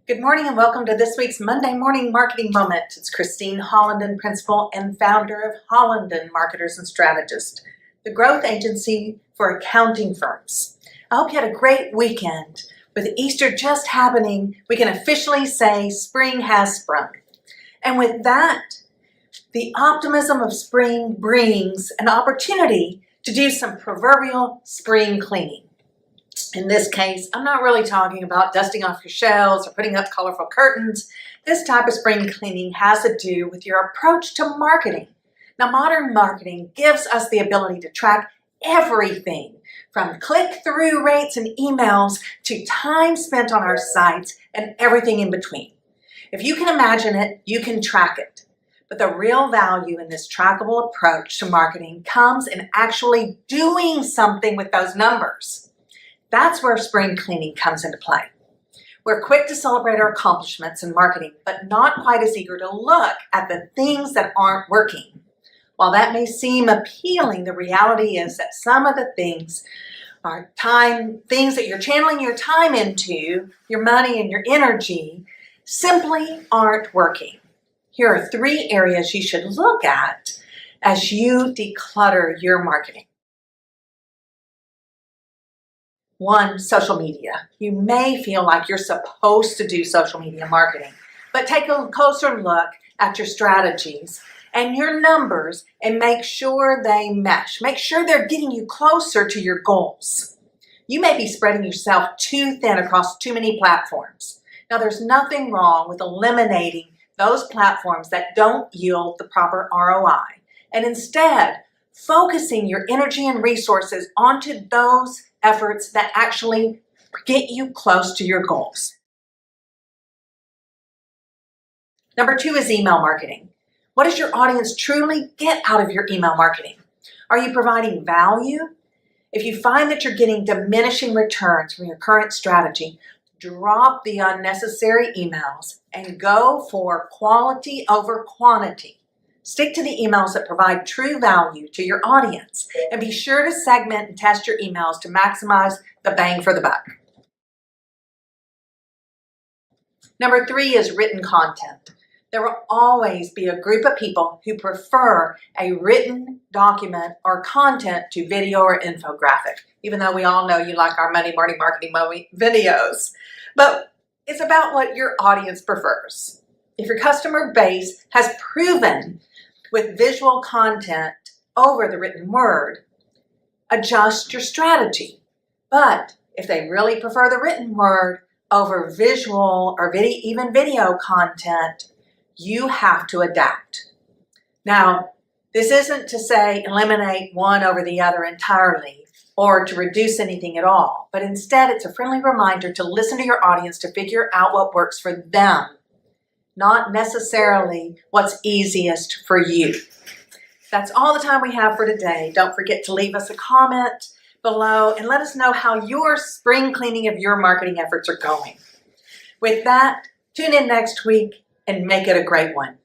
Good morning and welcome to this week's Monday Morning Marketing Moment. It's Christine Hollinden, Principal and founder of Hollinden Marketers and Strategists, the growth agency for accounting firms. I hope you had a great weekend. With Easter just happening, we can officially say spring has sprung. And with that, the optimism of spring brings an opportunity to do some proverbial spring cleaning. In this case, I'm not really talking about dusting off your shelves or putting up colorful curtains. This type of spring cleaning has to do with your approach to marketing. Now, modern marketing gives us the ability to track everything from click-through rates and emails to time spent on our sites and everything in between. If you can imagine it, you can track it. But the real value in this trackable approach to marketing comes in actually doing something with those numbers. That's where spring cleaning comes into play. We're quick to celebrate our accomplishments in marketing, but not quite as eager to look at the things that aren't working. While that may seem appealing, the reality is that some of the things are things that you're channeling your time into, your money and your energy, simply aren't working. Here are 3 areas you should look at as you declutter your marketing. 1, social media. You may feel like you're supposed to do social media marketing, but take a closer look at your strategies and your numbers and make sure they mesh. Make sure they're getting you closer to your goals. You may be spreading yourself too thin across too many platforms. Now, there's nothing wrong with eliminating those platforms that don't yield the proper ROI and instead focusing your energy and resources onto those efforts that actually get you close to your goals. Number 2 is email marketing. What does your audience truly get out of your email marketing? Are you providing value? If you find that you're getting diminishing returns from your current strategy, drop the unnecessary emails and go for quality over quantity. Stick to the emails that provide true value to your audience and be sure to segment and test your emails to maximize the bang for the buck. Number 3 is written content. There will always be a group of people who prefer a written document or content to video or infographic, even though we all know you like our Monday Morning Marketing videos. But it's about what your audience prefers. If your customer base has proven with visual content over the written word, adjust your strategy. But if they really prefer the written word over visual or even video content, you have to adapt. Now, this isn't to say eliminate one over the other entirely or to reduce anything at all, but instead it's a friendly reminder to listen to your audience to figure out what works for them, not necessarily what's easiest for you. That's all the time we have for today. Don't forget to leave us a comment below and let us know how your spring cleaning of your marketing efforts are going. With that, tune in next week and make it a great one.